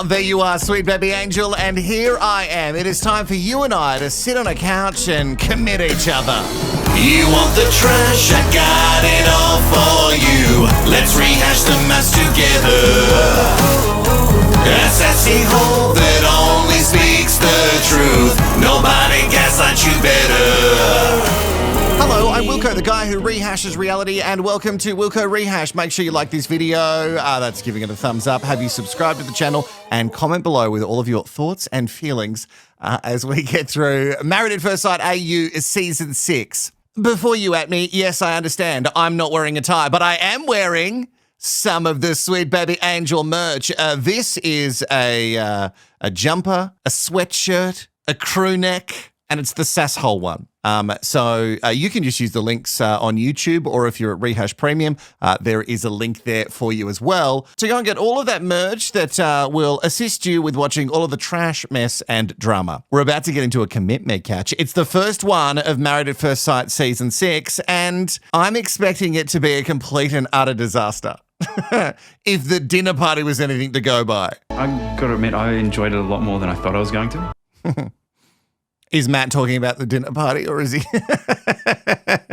There you are, sweet baby angel, and here I am. It is time for you and I to sit on a couch and commit each other. You want the trash? I got it all for you. Let's rehash the MAFS together. A sassy hole that only speaks the truth. Nobody gaslights you better. Hello, I'm Wilko, the guy who rehashes reality, and welcome to Wilko Rehash. Make sure you like this video, that's giving it a thumbs up. Have you subscribed to the channel and comment below with all of your thoughts and feelings as we get through Married at First Sight AU Season 6. Before you at me, yes, I understand, I'm not wearing a tie, but I am wearing some of the Sweet Baby Angel merch. This is a jumper, a sweatshirt, a crew neck, and it's the sasshole one. So you can just use the links on YouTube, or if you're at Rehash Premium, there is a link there for you as well. So go and get all of that merch that will assist you with watching all of the trash, mess, and drama. We're about to get into a commitment catch. It's the first one of Married at First Sight Season 6, and I'm expecting it to be a complete and utter disaster. If the dinner party was anything to go by. I've got to admit, I enjoyed it a lot more than I thought I was going to. Is Matt talking about the dinner party, or is he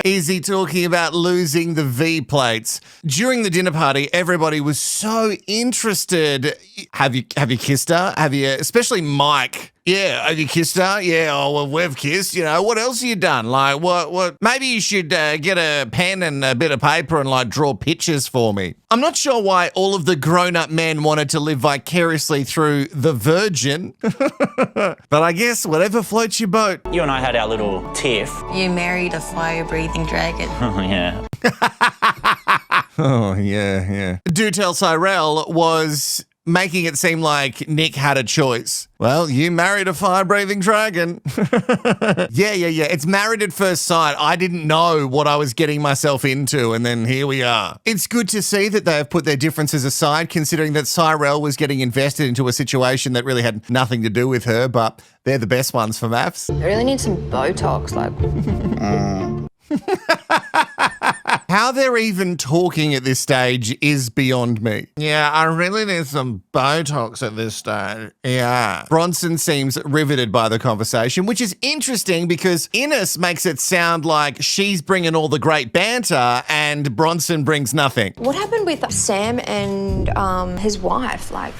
is he talking about losing the V plates? During the dinner party, everybody was so interested. Have you kissed her? Have you, especially Mike? Yeah, have you kissed her? Yeah, oh, well, we've kissed. You know, what else have you done? Like, what? Maybe you should get a pen and a bit of paper and, like, draw pictures for me. I'm not sure why all of the grown-up men wanted to live vicariously through the virgin, but I guess whatever floats your boat. You and I had our little tiff. You married a fire-breathing dragon. Oh, yeah. Oh, yeah. Do Tell Cyrell was making it seem like Nick had a choice. Well, you married a fire-breathing dragon. Yeah. It's Married at First Sight. I didn't know what I was getting myself into, and then here we are. It's good to see that they have put their differences aside, considering that Cyrell was getting invested into a situation that really had nothing to do with her, but they're the best ones for MAFS. I really need some Botox, like. How they're even talking at this stage is beyond me. Yeah, I really need some Botox at this stage. Yeah. Bronson seems riveted by the conversation, which is interesting because Innes makes it sound like she's bringing all the great banter and Bronson brings nothing. What happened with Sam and his wife? Like,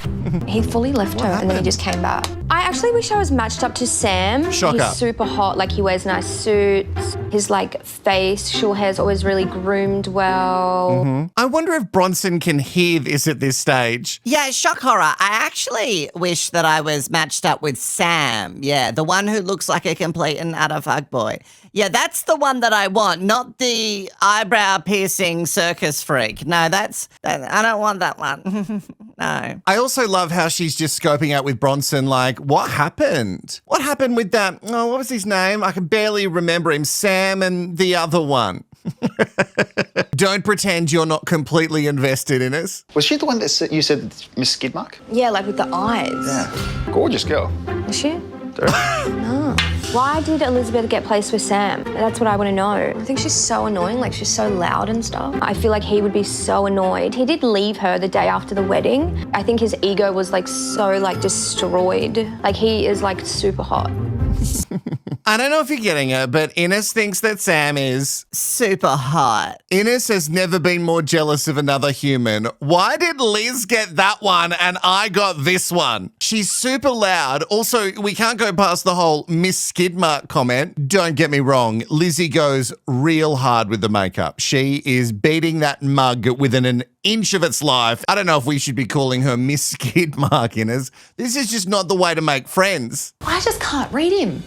he fully left her and then he just came back. I actually wish I was matched up to Sam. Shocker. He's super hot, like he wears nice suits. His like facial hair's always really groomed well. I wonder if Bronson can hear this at this stage. Yeah, shock horror. I actually wish that I was matched up with Sam. Yeah, the one who looks like a complete and utter fuckboy. Yeah, that's the one that I want, not the eyebrow piercing circus freak. No, I don't want that one. No. I also love how she's just scoping out with Bronson, like, what happened? What happened with that? Oh, what was his name? I can barely remember him. Sam and the other one. Don't pretend you're not completely invested in us. Was she the one that you said Miss Skidmark? Yeah, like with the eyes. Yeah. Gorgeous girl. Is she? No. Why did Elizabeth get placed with Sam? That's what I want to know. I think she's so annoying, like she's so loud and stuff. I feel like he would be so annoyed. He did leave her the day after the wedding. I think his ego was like so like destroyed. Like he is like super hot. I don't know if you're getting it, but Innes thinks that Sam is super hot. Innes has never been more jealous of another human. Why did Liz get that one and I got this one? She's super loud. Also, we can't go past the whole Miss Skidmark comment. Don't get me wrong, Lizzie goes real hard with the makeup. She is beating that mug within an inch of its life. I don't know if we should be calling her Miss Skidmark, Innes. This is just not the way to make friends. I just can't read him.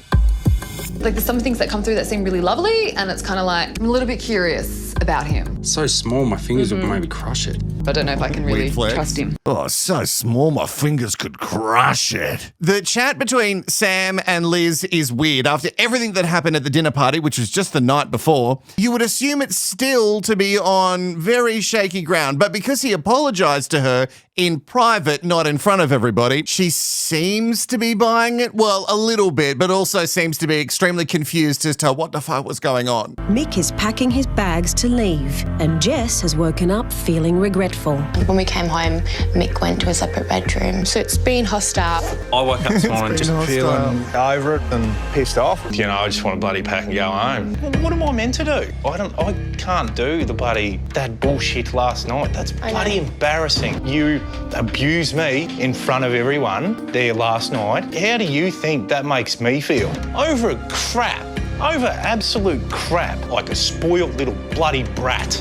Like there's some things that come through that seem really lovely and it's kind of like, I'm a little bit curious about him. So small, my fingers would maybe crush it. I don't know if I can really trust him. Oh, so small my fingers could crush it. The chat between Sam and Liz is weird. After everything that happened at the dinner party, which was just the night before, you would assume it's still to be on very shaky ground. But because he apologized to her in private, not in front of everybody, she seems to be buying it. Well, a little bit, but also seems to be extremely confused as to what the fuck was going on. Mick is packing his bags to leave, and Jess has woken up feeling regretful. dreadful. When we came home, Mick went to a separate bedroom. So it's been hostile. I woke up this morning just feeling over it and pissed off. You know, I just want to bloody pack and go home. What am I meant to do? I can't do that bullshit last night. That's bloody embarrassing. You abused me in front of everyone there last night. How do you think that makes me feel? Over crap. Over absolute crap, like a spoiled little bloody brat.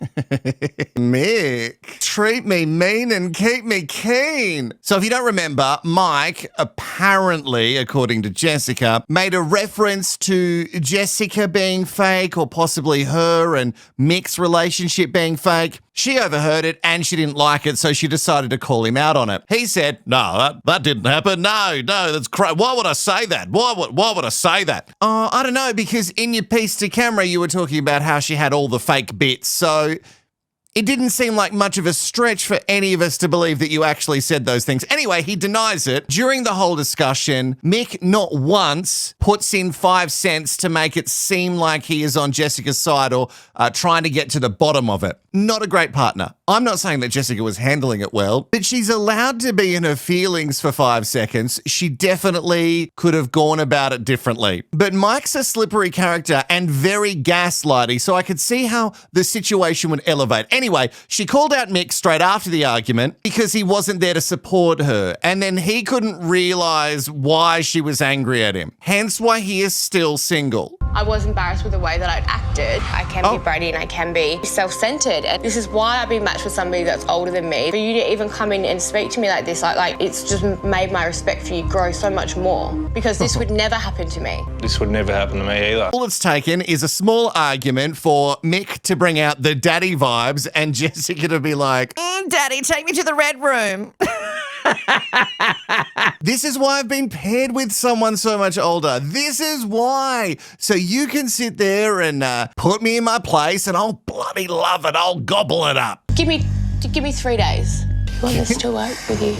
Mick, treat me mean and keep me keen. So if you don't remember, Mike apparently, according to Jessica, made a reference to Jessica being fake or possibly her and Mick's relationship being fake. She overheard it and she didn't like it, so she decided to call him out on it. He said, no, that didn't happen. No, that's crazy. Why would I say that? Why would I say that? Oh, I don't know, because in your piece to camera, you were talking about how she had all the fake bits, so it didn't seem like much of a stretch for any of us to believe that you actually said those things. Anyway, he denies it. During the whole discussion, Mick not once puts in 5 cents to make it seem like he is on Jessica's side or trying to get to the bottom of it. Not a great partner. I'm not saying that Jessica was handling it well, but she's allowed to be in her feelings for 5 seconds. She definitely could have gone about it differently. But Mike's a slippery character and very gaslighty, so I could see how the situation would elevate. Anyway, she called out Mick straight after the argument because he wasn't there to support her, and then he couldn't realize why she was angry at him. Hence why he is still single. I was embarrassed with the way that I'd acted. I can be bratty and I can be self-centered. And this is why I've been matched with somebody that's older than me. For you to even come in and speak to me like this, like it's just made my respect for you grow so much more. Because this would never happen to me. This would never happen to me either. All it's taken is a small argument for Mick to bring out the daddy vibes and Jessica to be like, Daddy, take me to the red room. This is why I've been paired with someone so much older. This is why. So you can sit there and put me in my place and I'll bloody love it. I'll gobble it up. Give me 3 days. You want this to work with you?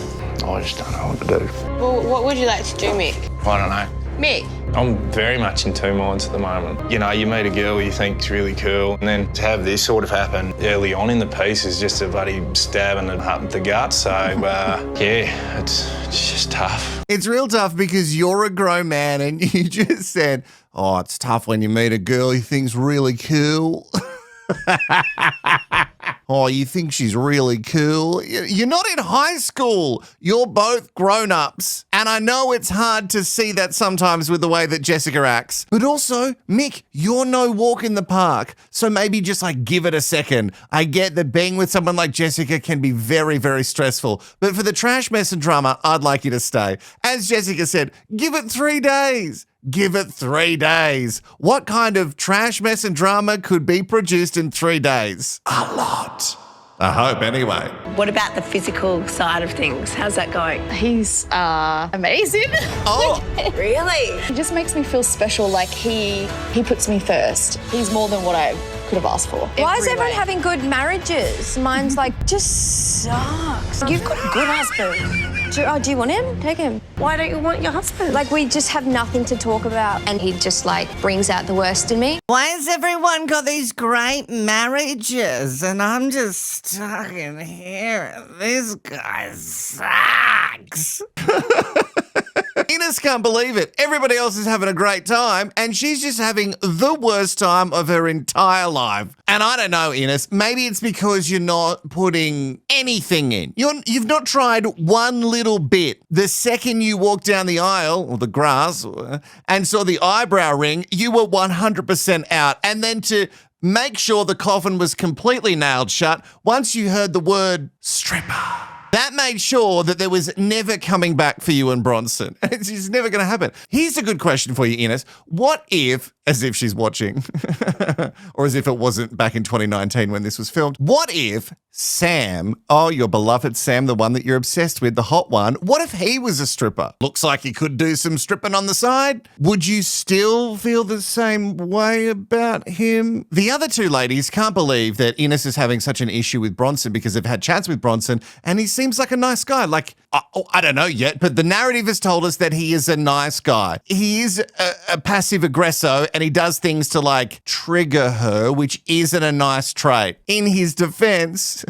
I just don't know what to do. Well, what would you like to do, Mick? I don't know. Mick? I'm very much in two minds at the moment. You know, you meet a girl you think's really cool, and then to have this sort of happen early on in the piece is just a bloody stab in the gut. So, yeah, it's just tough. It's real tough because you're a grown man and you just said, oh, it's tough when you meet a girl you think's really cool. Oh, you think she's really cool? You're not in high school. You're both grown-ups. And I know it's hard to see that sometimes with the way that Jessica acts. But also, Mick, you're no walk in the park. So maybe just give it a second. I get that being with someone like Jessica can be very, very stressful. But for the trash, mess and drama, I'd like you to stay. As Jessica said, give it 3 days. Give it 3 days. What kind of trash, mess and drama could be produced in 3 days? A lot. I hope, anyway. What about the physical side of things? How's that going? He's amazing. Oh, really? He just makes me feel special, like he puts me first. He's more than what I could have asked for. Why is everyone having good marriages? Mine's just sucks. You've got a good husband. Do you want him? Take him. Why don't you want your husband? We just have nothing to talk about. And he just brings out the worst in me. Why has everyone got these great marriages and I'm just stuck in here and this guy sucks? Ines can't believe it. Everybody else is having a great time and she's just having the worst time of her entire life. And I don't know, Ines, maybe it's because you're not putting anything in. You've not tried one little bit. The second you walked down the aisle, or the grass, and saw the eyebrow ring, you were 100% out. And then to make sure the coffin was completely nailed shut, once you heard the word stripper, that made sure that there was never coming back for you and Bronson. It's just never going to happen. Here's a good question for you, Ines. What if, as if she's watching, or as if it wasn't back in 2019 when this was filmed, what if Sam, your beloved Sam, the one that you're obsessed with, the hot one, what if he was a stripper? Looks like he could do some stripping on the side. Would you still feel the same way about him? The other two ladies can't believe that Ines is having such an issue with Bronson because they've had chats with Bronson and he seems seems like a nice guy. Like, I don't know yet, but the narrative has told us that he is a nice guy. He is a passive aggressor and he does things to like trigger her, which isn't a nice trait. In his defense,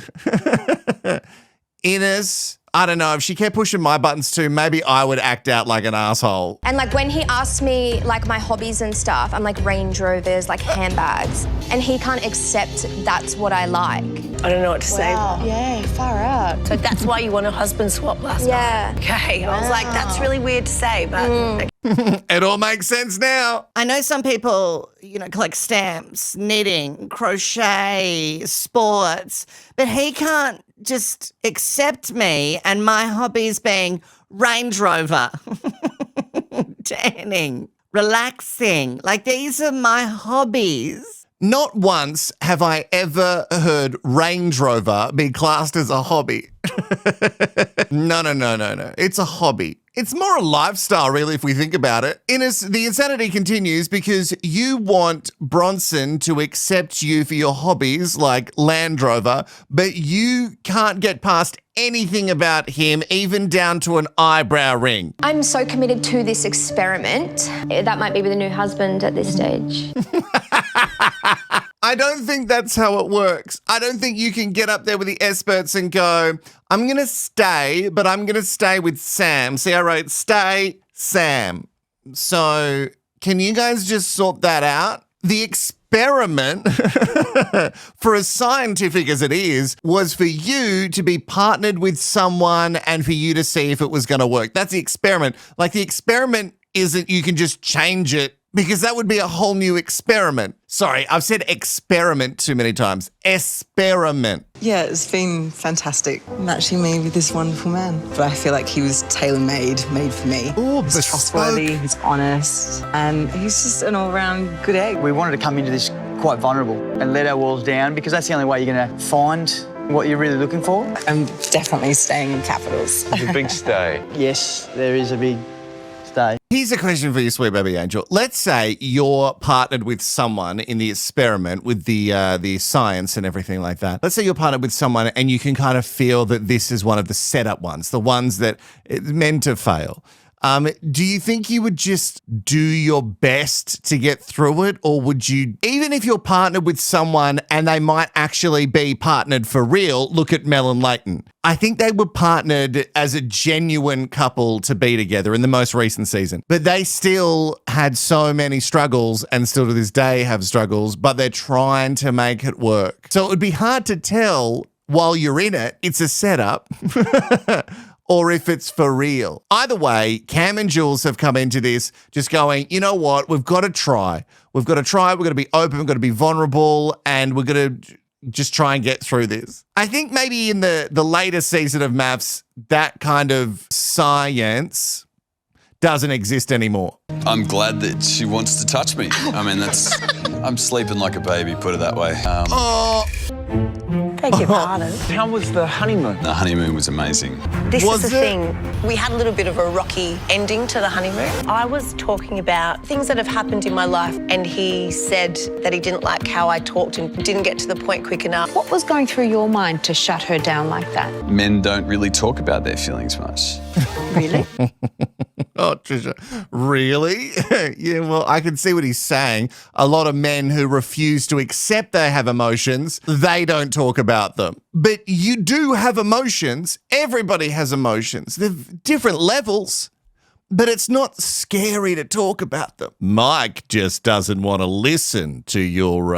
Ines, I don't know, if she kept pushing my buttons too, maybe I would act out like an asshole. And like when he asks me like my hobbies and stuff, I'm like Range Rovers, like handbags, and he can't accept that's what I like. I don't know what to say. Yeah, far out. So that's why you want a husband swap last night? Okay, I was like, that's really weird to say, but... It all makes sense now. I know some people, collect stamps, knitting, crochet, sports, but he can't just accept me and my hobbies being Range Rover, tanning, relaxing. Like, these are my hobbies. Not once have I ever heard Range Rover be classed as a hobby. No. It's a hobby. It's more a lifestyle, really, if we think about it. Ines, the insanity continues because you want Bronson to accept you for your hobbies like Land Rover, but you can't get past anything about him, even down to an eyebrow ring. I'm so committed to this experiment. That might be with a new husband at this stage. I don't think that's how it works. I don't think you can get up there with the experts and go, I'm going to stay, but I'm going to stay with Sam. See, I wrote stay, Sam. So can you guys just sort that out? The experiment, for as scientific as it is, was for you to be partnered with someone and for you to see if it was going to work. That's the experiment. Like, the experiment isn't you can just change it, because that would be a whole new experiment. Sorry, I've said experiment too many times. Experiment. Yeah, it's been fantastic matching me with this wonderful man. But I feel like he was tailor-made, made for me. Oh, he's trustworthy, he's honest, and he's just an all-round good egg. We wanted to come into this quite vulnerable and let our walls down, because that's the only way you're going to find what you're really looking for. I'm definitely staying in Capitals. It's a big stay. Yes, there is a big stay. Here's a question for you, sweet baby angel. Let's say you're partnered with someone in the experiment with the science and everything like that. Let's say you're partnered with someone and you can kind of feel that this is one of the setup ones, the ones that it's meant to fail. Do you think you would just do your best to get through it? Or would you, even if you're partnered with someone and they might actually be partnered for real, look at Mel and Leighton. I think they were partnered as a genuine couple to be together in the most recent season. But they still had so many struggles and still to this day have struggles, but they're trying to make it work. So it would be hard to tell while you're in it, it's a setup. Or if it's for real. Either way, Cam and Jules have come into this just going, you know what, we've got to try. We've got to try, we've got to be open, we've got to be vulnerable, and we're going to just try and get through this. I think maybe in the later season of MAFS, that kind of science doesn't exist anymore. I'm glad that she wants to touch me. I mean, I'm sleeping like a baby, put it that way. Beg your pardon. How was the honeymoon? The honeymoon was amazing. This is the thing. We had a little bit of a rocky ending to the honeymoon. I was talking about things that have happened in my life, and he said that he didn't like how I talked and didn't get to the point quick enough. What was going through your mind to shut her down like that? Men don't really talk about their feelings much. Really? Oh, Trisha, really? Yeah, well, I can see what he's saying. A lot of men who refuse to accept they have emotions, they don't talk about them. But you do have emotions. Everybody has emotions. They're different levels, but it's not scary to talk about them. Mike just doesn't want to listen to your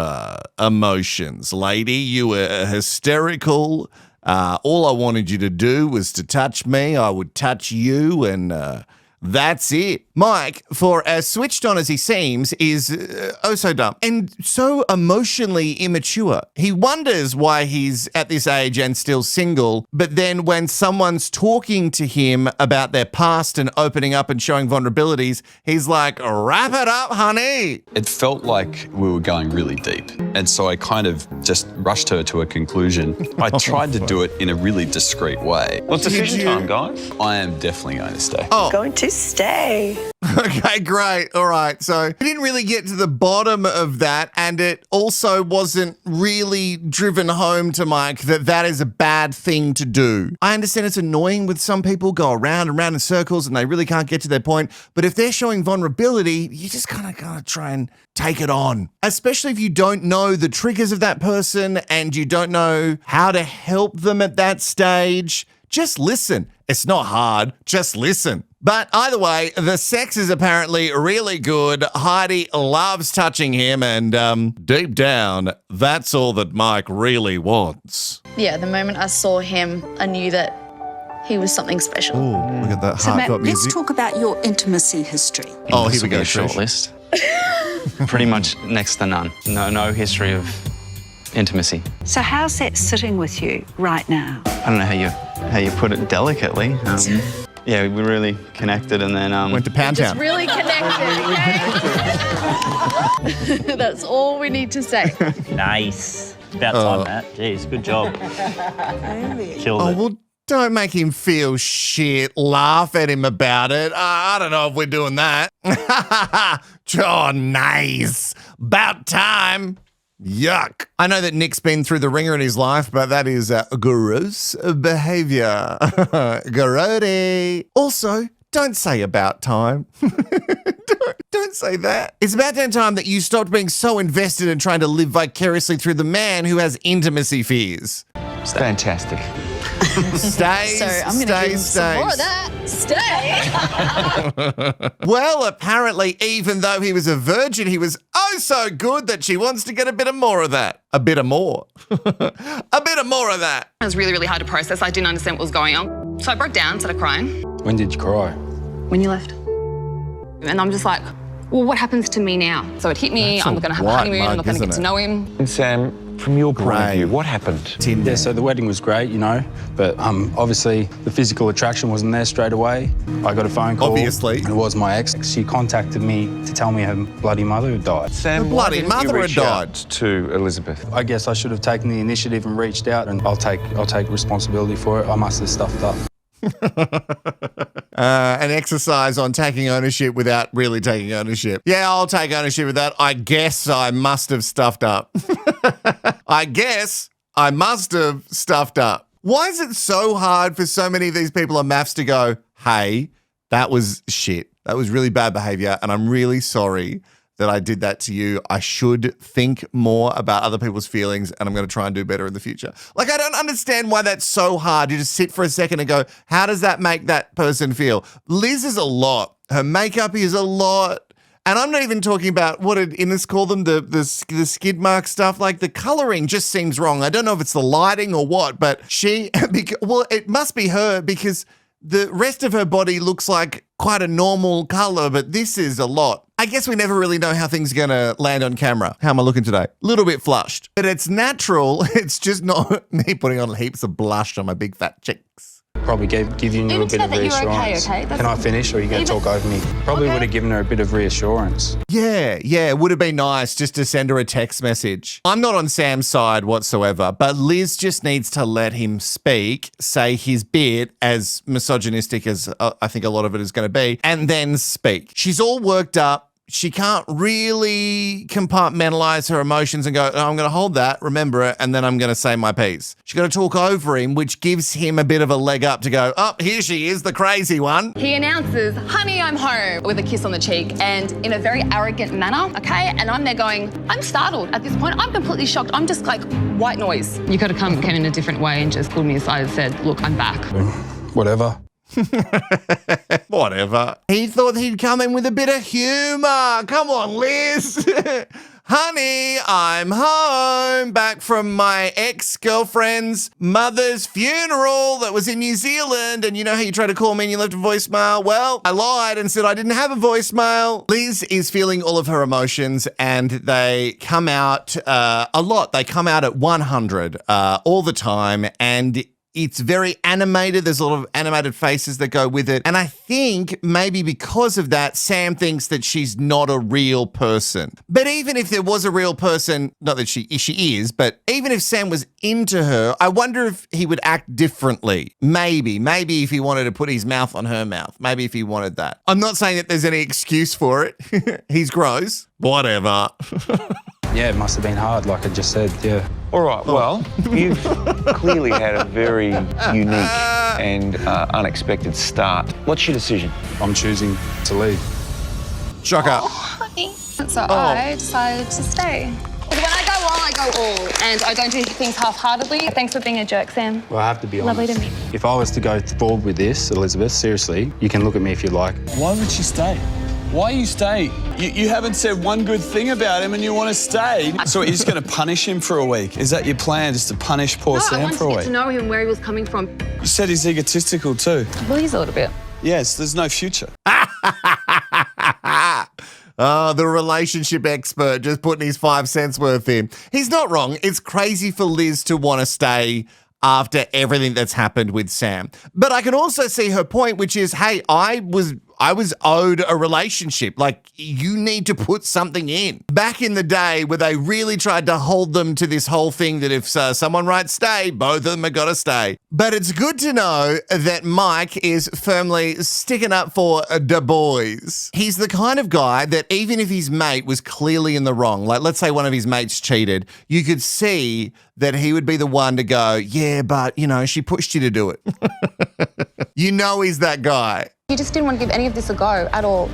emotions, lady. You were hysterical. All I wanted you to do was to touch me. I would touch you, and that's it. Mike, for as switched on as he seems, is oh so dumb and so emotionally immature. He wonders why he's at this age and still single, but then when someone's talking to him about their past and opening up and showing vulnerabilities, he's like, wrap it up, honey. It felt like we were going really deep, and so I kind of just rushed her to a conclusion. I tried to do it in a really discreet way. Well, it's decision time, guys. I am definitely going to stay. Going to stay. Okay, great. All right. So we didn't really get to the bottom of that. And it also wasn't really driven home to Mike that that is a bad thing to do. I understand it's annoying with some people go around and around in circles and they really can't get to their point. But if they're showing vulnerability, you just kind of gotta try and take it on, especially if you don't know the triggers of that person and you don't know how to help them at that stage. Just listen. It's not hard. Just listen. But either way, the sex is apparently really good. Heidi loves touching him, and deep down, that's all that Mike really wants. Yeah, the moment I saw him, I knew that he was something special. Oh, look at that So, Matt, heartfelt let's music. talk about your intimacy history. Oh, This here we will go. be a short Trish. list. Pretty much next to none. No history of intimacy. So how's that sitting with you right now? I don't know how you put it delicately. Yeah, we really connected, and then went to Pound Just Town. really connected, okay? That's all we need to say. Nice. About time, Matt. Jeez, good job. Killed Oh, it. well, don't make him feel shit. Laugh at him about it. I don't know if we're doing that. Oh, nice. About time. Yuck. I know that Nick's been through the ringer in his life, but that is gross behavior. Grody. Also, don't say about time. Don't say that. It's about damn time that you stopped being so invested in trying to live vicariously through the man who has intimacy fears. It's fantastic. Stays, So I'm going to give him stays, some more of stays. that. Stay. Well, apparently, even though he was a virgin, he was oh so good that she wants to get a bit of more of that. A bit of more. A bit of more of that. It was really, really hard to process. I didn't understand what was going on. So I broke down, started crying. When did you cry? When you left. And I'm just like, well, what happens to me now? So it hit me, That's I'm a not going to have a white honeymoon, I'm not mug, going to isn't get to it? know him. And Sam, from your point of view, what happened? Yeah, so the wedding was great, you know, but obviously the physical attraction wasn't there straight away. I got a phone call. Obviously. And it was my ex. She contacted me to tell me her bloody mother had died. Sam, The bloody why didn't mother you had reach died. out to Elizabeth? I guess I should have taken the initiative and reached out, and I'll take responsibility for it. I must have stuffed up. An exercise on taking ownership without really taking ownership. Yeah, I'll take ownership of that. I guess I must have stuffed up. I guess I must have stuffed up. Why is it so hard for so many of these people on MAFS to go, hey, that was shit. That was really bad behavior, and I'm really sorry that I did that to you. I should think more about other people's feelings, and I'm going to try and do better in the future. Like, I don't understand why that's so hard. You just sit for a second and go, how does that make that person feel? Liz is a lot. Her makeup is a lot. And I'm not even talking about what did Innes call them, the skid mark stuff. Like, the coloring just seems wrong. I don't know if it's the lighting or what, but well, it must be her because the rest of her body looks like quite a normal color, but this is a lot. I guess we never really know how things are going to land on camera. How am I looking today? A little bit flushed, but it's natural. It's just not me putting on heaps of blush on my big fat cheeks. Probably giving you Even a bit said of that you're okay, reassurance. okay? That's- Can I finish, or are you going to Even- talk over me? Probably Okay. would have given her a bit of reassurance. Yeah, it would have been nice just to send her a text message. I'm not on Sam's side whatsoever, but Liz just needs to let him speak, say his bit, as misogynistic as I think a lot of it is going to be, and then speak. She's all worked up. She can't really compartmentalize her emotions and go, oh, I'm going to hold that, remember it, and then I'm going to say my piece. She's got to talk over him, which gives him a bit of a leg up to go, oh, here she is, the crazy one. He announces, honey, I'm home, with a kiss on the cheek and in a very arrogant manner, okay? And I'm there going, I'm startled at this point. I'm completely shocked. I'm just like, white noise. You could have came in a different way and just pulled me aside and said, look, I'm back. Whatever. Whatever. He thought he'd come in with a bit of humor. Come on, Liz. Honey, I'm home, back from my ex-girlfriend's mother's funeral that was in New Zealand. And you know how you tried to call me and you left a voicemail? Well, I lied and said I didn't have a voicemail. Liz is feeling all of her emotions and they come out a lot. They come out at 100 all the time. And It's very animated. There's a lot of animated faces that go with it. And I think maybe because of that, Sam thinks that she's not a real person. But even if there was a real person, not that she is, but even if Sam was into her, I wonder if he would act differently. Maybe if he wanted to put his mouth on her mouth. Maybe if he wanted that. I'm not saying that there's any excuse for it. He's gross. Whatever. Yeah, it must have been hard, like I just said, yeah. All right, well, you've clearly had a very unique and unexpected start. What's your decision? I'm choosing to leave. Shocker. So I decided to stay. When I go all, I go all. And I don't do things half-heartedly. Thanks for being a jerk, Sam. Well, I have to be honest. Lovely to meet you. If I was to go forward with this, Elizabeth, seriously, you can look at me if you like. Why would she stay? Why you stay? You haven't said one good thing about him and you want to stay. So you're just going to punish him for a week? Is that your plan, just to punish poor Sam for a week? I wanted to get to know him, where he was coming from. You said he's egotistical too. Well, he's a little bit. Yes, there's no future. Oh, the relationship expert just putting his 5 cents worth in. He's not wrong. It's crazy for Liz to want to stay after everything that's happened with Sam. But I can also see her point, which is, hey, I was owed a relationship. Like, you need to put something in. Back in the day where they really tried to hold them to this whole thing that if someone writes stay, both of them have got to stay. But it's good to know that Mike is firmly sticking up for the boys. He's the kind of guy that even if his mate was clearly in the wrong, like let's say one of his mates cheated, you could see that he would be the one to go, yeah, but, you know, she pushed you to do it. You know he's that guy. He just didn't want to give any of this a go at all.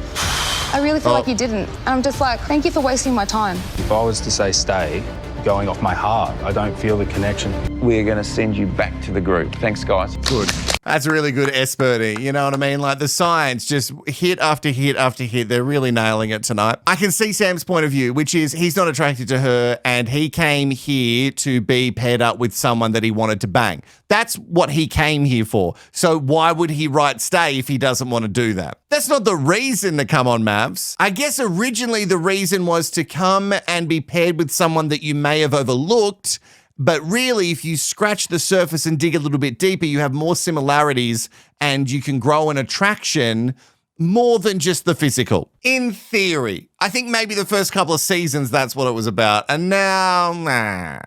I really feel like he didn't. And I'm just like, thank you for wasting my time. If I was to say stay, going off my heart, I don't feel the connection. We're going to send you back to the group. Thanks, guys. Good. That's really good expertise. You know what I mean? Like the science, just hit after hit after hit. They're really nailing it tonight. I can see Sam's point of view, which is he's not attracted to her and he came here to be paired up with someone that he wanted to bang. That's what he came here for. So why would he write stay if he doesn't want to do that? That's not the reason to come on MAFS. I guess originally the reason was to come and be paired with someone that you may have overlooked. But really, if you scratch the surface and dig a little bit deeper, you have more similarities and you can grow an attraction more than just the physical. In theory, I think maybe the first couple of seasons, that's what it was about. And now, nah.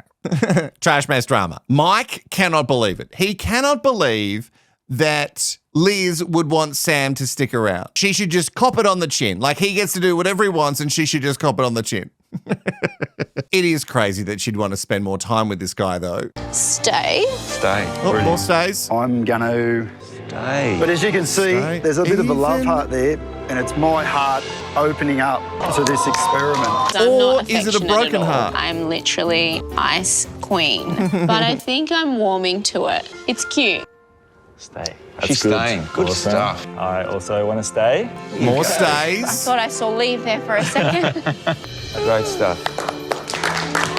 Trash mess drama. Mike cannot believe it. He cannot believe that Liz would want Sam to stick around. She should just cop it on the chin. Like he gets to do whatever he wants and she should just cop it on the chin. It is crazy that she'd want to spend more time with this guy, though. Stay. Stay. Oh, more stays. I'm going to stay. But as you can see, there's a bit of a love heart there, and it's my heart opening up to this experiment. I'm not is it a broken heart? I'm literally ice queen. But I think I'm warming to it. It's cute. Stay. She's staying. Good stuff. I also want to stay. More stays. I thought I saw leave there for a second. Great stuff.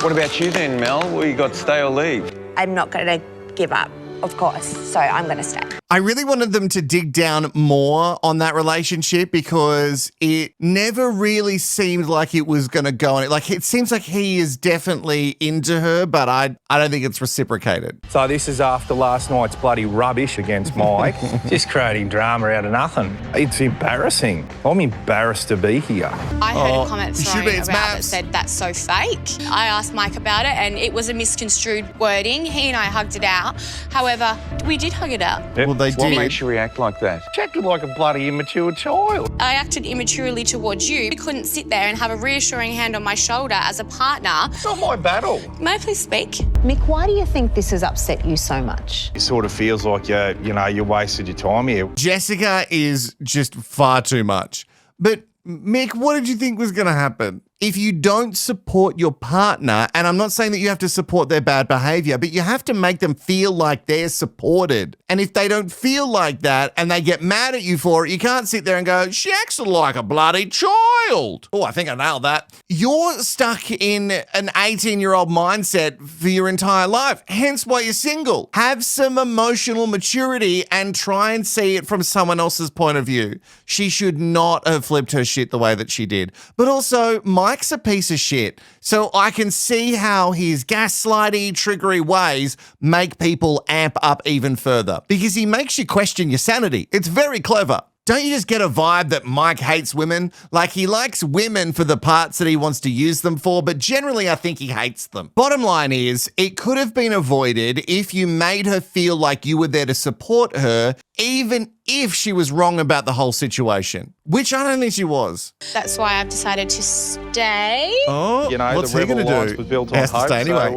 What about you then, Mel? Well, you got stay or leave? I'm not going to give up, of course, so I'm going to stay. I really wanted them to dig down more on that relationship because it never really seemed like it was going to go on it. Like, it seems like he is definitely into her, but I don't think it's reciprocated. So this is after last night's bloody rubbish against Mike. Just creating drama out of nothing. It's embarrassing. I'm embarrassed to be here. I heard a comment thrown around that said that's so fake. I asked Mike about it and it was a misconstrued wording. He and I hugged it out. However, we did hug it out. Well, they What did. makes you react like that? She acted like a bloody immature child. I acted immaturely towards you. You couldn't sit there and have a reassuring hand on my shoulder as a partner. It's not my battle. May I please speak? Mick, why do you think this has upset you so much? It sort of feels like you wasted your time here. Jessica is just far too much. But Mick, what did you think was going to happen? If you don't support your partner, and I'm not saying that you have to support their bad behavior, but you have to make them feel like they're supported. And if they don't feel like that and they get mad at you for it, you can't sit there and go, she acts like a bloody child. Oh, I think I nailed that. You're stuck in an 18-year-old mindset for your entire life, hence why you're single. Have some emotional maturity and try and see it from someone else's point of view. She should not have flipped her shit the way that she did. But also, Mike Mike's a piece of shit. So I can see how his gaslighty, trickery ways make people amp up even further because he makes you question your sanity. It's very clever. Don't you just get a vibe that Mike hates women? Like he likes women for the parts that he wants to use them for, but generally I think he hates them. Bottom line is, it could have been avoided if you made her feel like you were there to support her, even if she was wrong about the whole situation, which I don't think she was. That's why I've decided to stay. Oh, You know, what's the he Rebel gonna Alliance do? was built He on has to hope, stay anyway.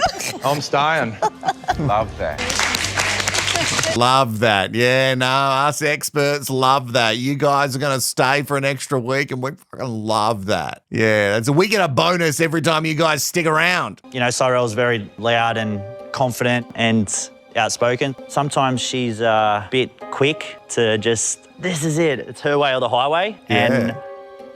so I'm staying. Love that. Love that. Yeah, no, us experts love that. You guys are going to stay for an extra week and we fucking love that. Yeah, we get a bonus every time you guys stick around. You know, Cyrell's very loud and confident and outspoken. Sometimes she's a bit quick to just, this is it. It's her way or the highway. Yeah. And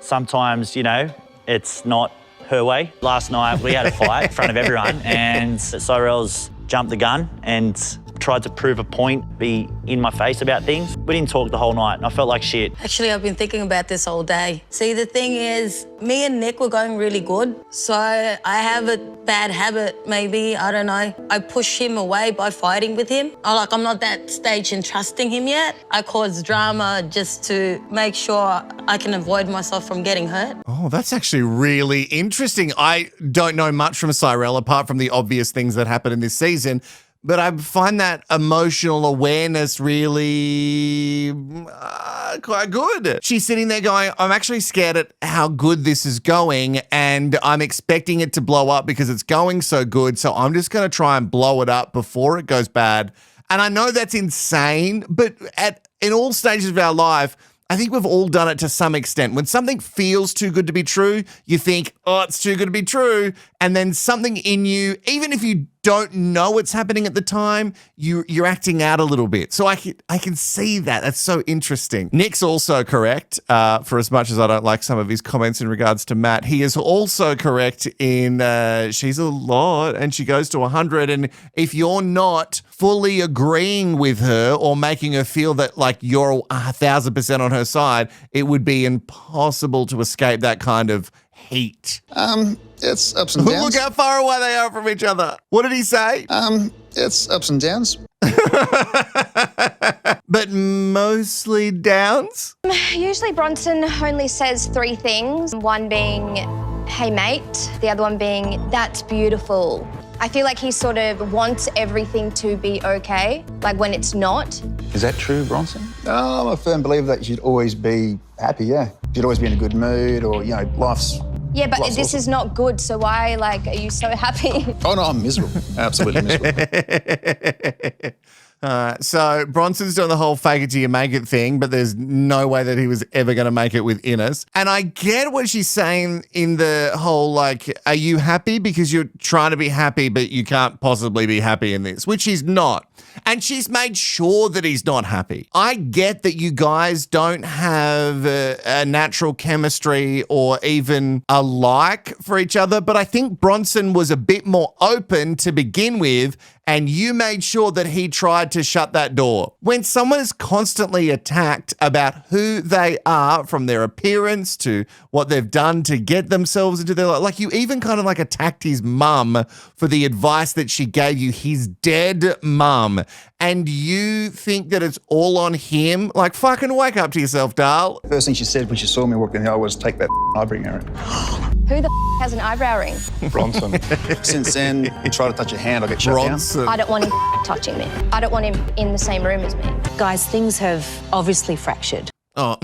sometimes, you know, it's not her way. Last night we had a fight in front of everyone and Cyrell's jumped the gun and tried to prove a point, be in my face about things. We didn't talk the whole night and I felt like shit. Actually, I've been thinking about this all day. See, the thing is, me and Nick were going really good. So I have a bad habit, maybe, I don't know. I push him away by fighting with him. I'm not that stage in trusting him yet. I cause drama just to make sure I can avoid myself from getting hurt. Oh, that's actually really interesting. I don't know much from Cyrell apart from the obvious things that happen in this season. But I find that emotional awareness really quite good. She's sitting there going, I'm actually scared at how good this is going and I'm expecting it to blow up because it's going so good. So I'm just going to try and blow it up before it goes bad. And I know that's insane, but in all stages of our life, I think we've all done it to some extent. When something feels too good to be true, you think, oh, it's too good to be true. And then something in you, even if you don't know what's happening at the time, you're acting out a little bit. So I can see that. That's so interesting. Nick's also correct, for as much as I don't like some of his comments in regards to Matt. He is also correct in she's a lot and she goes to 100. And if you're not fully agreeing with her or making her feel that like you're 1,000% on her side, it would be impossible to escape that kind of heat. It's ups and downs. Look how far away they are from each other. What did he say? It's ups and downs. But mostly downs? Usually Bronson only says 3 things. One being, hey mate. The other one being, that's beautiful. I feel like he sort of wants everything to be okay, like when it's not. Is that true, Bronson? I'm a firm believer that you should always be happy, yeah. You should always be in a good mood or, you know, life's... Yeah, but life's this awesome. is not good, so why, like, are you so happy? Oh, no, I'm miserable. Absolutely miserable. So Bronson's doing the whole fake it till you make it thing, but there's no way that he was ever going to make it with Innes. And I get what she's saying in the whole, like, are you happy? Because you're trying to be happy, but you can't possibly be happy in this, which he's not. And she's made sure that he's not happy. I get that you guys don't have a natural chemistry or even a like for each other, but I think Bronson was a bit more open to begin with, and you made sure that he tried to shut that door. When someone is constantly attacked about who they are, from their appearance to what they've done to get themselves into their life, like you even kind of like attacked his mum for the advice that she gave you, his dead mum, and you think that it's all on him, like fucking wake up to yourself, Darl. First thing she said when she saw me walking in the aisle was, take that eyebrow ring. Who the has an eyebrow ring? Bronson. Since then, you try to touch your hand, I'll get shut Bronson. I don't want him touching me. I don't want him in the same room as me. Guys, things have obviously fractured. Oh.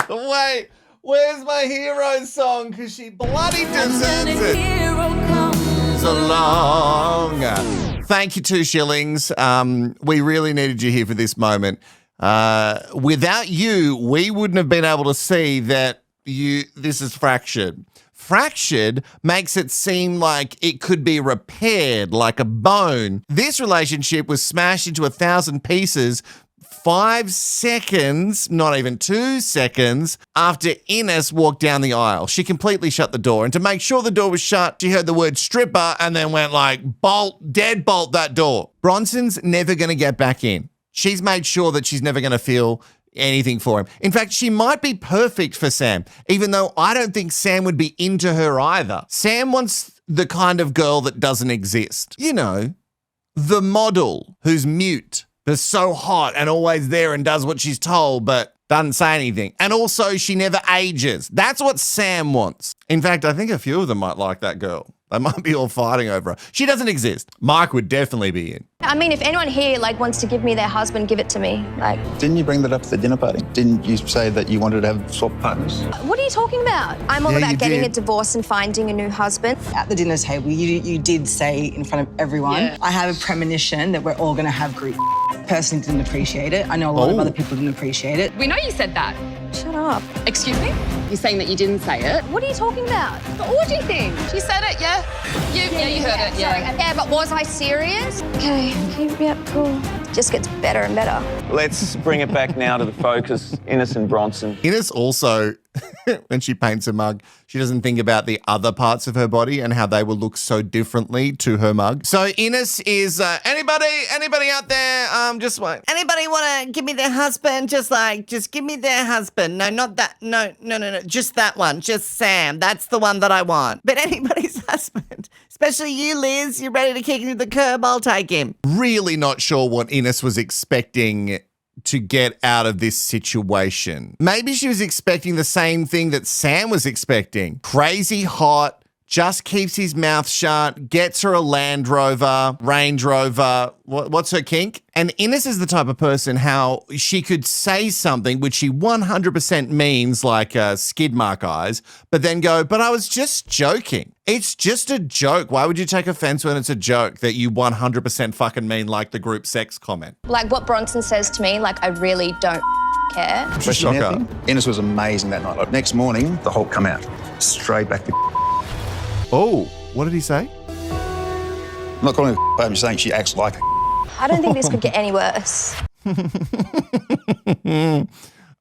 Wait, where's my hero song? Because she bloody deserves it. So long. Thank you, 2 shillings. We really needed you here for this moment. Without you, we wouldn't have been able to see that this is fractured. Fractured makes it seem like it could be repaired like a bone. This relationship was smashed into 1,000 pieces 5 seconds, not even 2 seconds, after Innes walked down the aisle. She completely shut the door. And to make sure the door was shut, she heard the word stripper and then went like, bolt, deadbolt that door. Bronson's never going to get back in. She's made sure that she's never going to feel anything for him. In fact, she might be perfect for Sam, even though I don't think Sam would be into her either. Sam wants the kind of girl that doesn't exist. You know, the model who's mute, that's so hot and always there and does what she's told, but doesn't say anything. And also, she never ages. That's what Sam wants. In fact, I think a few of them might like that girl. They might be all fighting over her. She doesn't exist. Mike would definitely be in. I mean, if anyone here wants to give me their husband, give it to me. Didn't you bring that up at the dinner party? Didn't you say that you wanted to have swap partners? What are you talking about? I'm all Yeah, about you getting did. a divorce and finding a new husband. At the dinner table, you did say in front of everyone, I have a premonition that we're all going to have group. Personally didn't appreciate it. I know a lot of other people didn't appreciate it. We know you said that. Shut up. Excuse me? You're saying that you didn't say it? What are you talking about? The orgy thing. You said it, yeah? You heard it, yeah. Sorry. Yeah, but was I serious? Okay, yeah, cool. Just gets better and better. Let's bring it back now to the focus, Innes and Bronson. Innes also, when she paints a mug, she doesn't think about the other parts of her body and how they will look so differently to her mug. So Innes is, anybody out there, just wait. Anybody want to give me their husband? Just give me their husband. No, not that. No. Just that one. Just Sam. That's the one that I want. But anybody's husband, especially you, Liz, you're ready to kick him to the curb, I'll take him. Really not sure what Innes was expecting to get out of this situation. Maybe she was expecting the same thing that Sam was expecting. Crazy hot, just keeps his mouth shut, gets her a Land Rover, Range Rover. What's her kink? And Innes is the type of person how she could say something which she 100% means, like skid mark eyes, but then go, but I was just joking. It's just a joke. Why would you take offense when it's a joke that you 100% fucking mean, like the group sex comment? Like what Bronson says to me, I really don't care. Shocker. Innes was amazing that night. Next morning, the Hulk come out. Straight back to Oh, what did he say? I'm not calling her I'm just saying she acts like a I don't think this could get any worse.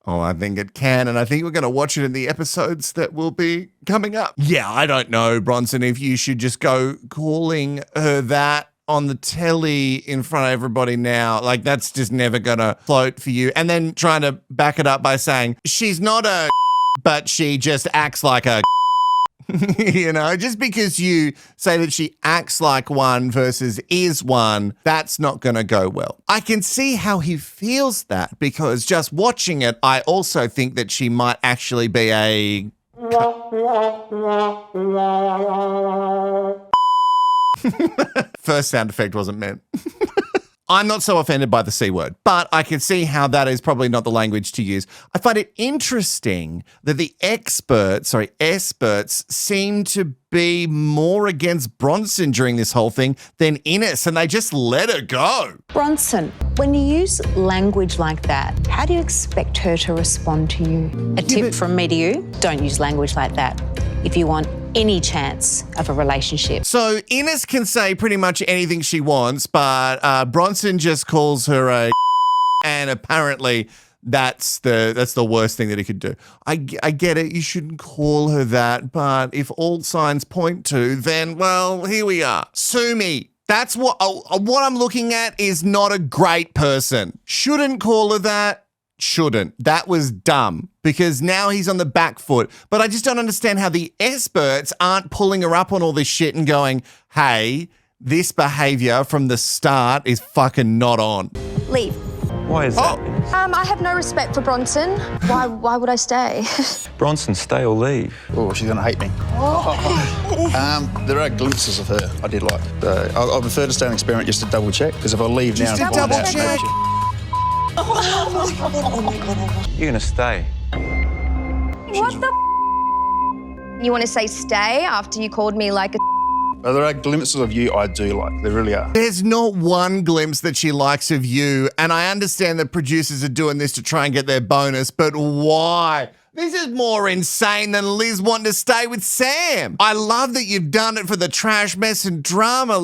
Oh, I think it can, and I think we're going to watch it in the episodes that will be coming up. Yeah, I don't know, Bronson, if you should just go calling her that on the telly in front of everybody now. That's just never going to float for you. And then trying to back it up by saying, she's not a but she just acts like a you know, just because you say that she acts like one versus is one, that's not going to go well. I can see how he feels that because just watching it, I also think that she might actually be a... First sound effect wasn't meant. I'm not so offended by the C word, but I can see how that is probably not the language to use. I find it interesting that the experts seem to be more against Bronson during this whole thing than Innes, and they just let her go. Bronson, when you use language like that, how do you expect her to respond to you? A tip from me to you, don't use language like that if you want any chance of a relationship. So Innes can say pretty much anything she wants, but Bronson just calls her a and apparently that's the worst thing that he could do. I get it, you shouldn't call her that, but if all signs point to, then, well, here we are. Sue me. That's what I'm looking at is not a great person. Shouldn't call her that. Shouldn't. That was dumb because now he's on the back foot. But I just don't understand how the experts aren't pulling her up on all this shit and going, hey, this behavior from the start is fucking not on. Leave. Why is that? I have no respect for Bronson. Why would I stay? Bronson, stay or leave. Oh, she's going to hate me. There are glimpses of her I did like. I prefer to stay and experiment just to double check because if I leave now... Just to double check. You're going to stay. What the You want to say stay after you called me like a There are glimpses of you I do like. There really are. There's not one glimpse that she likes of you, and I understand that producers are doing this to try and get their bonus, but why? This is more insane than Liz wanting to stay with Sam. I love that you've done it for the trash, mess, and drama,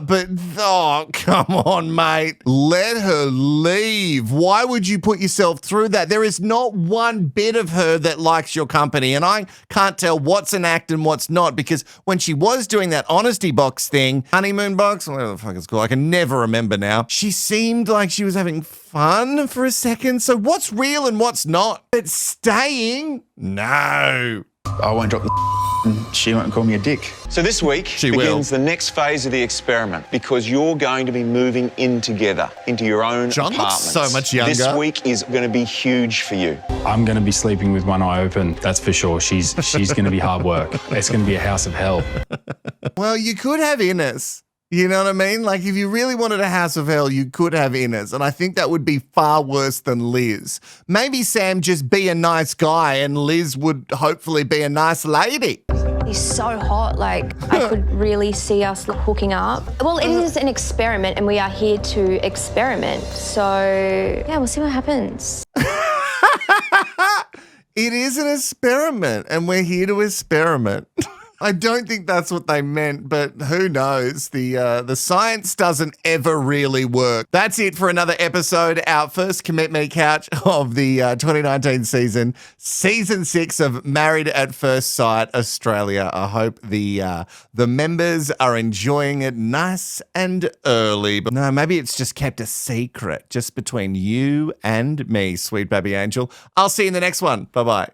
but oh, come on, mate. Let her leave. Why would you put yourself through that? There is not one bit of her that likes your company, and I can't tell what's an act and what's not, because when she was doing that honesty box thing, honeymoon box, whatever the fuck it's called, I can never remember now, she seemed like she was having fun for a second. So what's real and what's not? But staying? No. I won't drop the and she won't call me a dick. So this week begins the next phase of the experiment because you're going to be moving in together into your own John apartments. looks so much younger. This week is going to be huge for you. I'm going to be sleeping with one eye open, that's for sure. She's going to be hard work. It's going to be a house of hell. Well, you could have Innes. You know what I mean? Like, if you really wanted a house of hell, you could have Innes. And I think that would be far worse than Liz. Maybe Sam just be a nice guy and Liz would hopefully be a nice lady. He's so hot, like I could really see us hooking up. Well, it is an experiment and we are here to experiment. So, yeah, we'll see what happens. It is an experiment and we're here to experiment. I don't think that's what they meant, but who knows? The science doesn't ever really work. That's it for another episode, our first Commit Me Couch of the 2019 season 6 of Married at First Sight Australia. I hope the members are enjoying it nice and early. But no, maybe it's just kept a secret just between you and me, sweet baby angel. I'll see you in the next one. Bye-bye.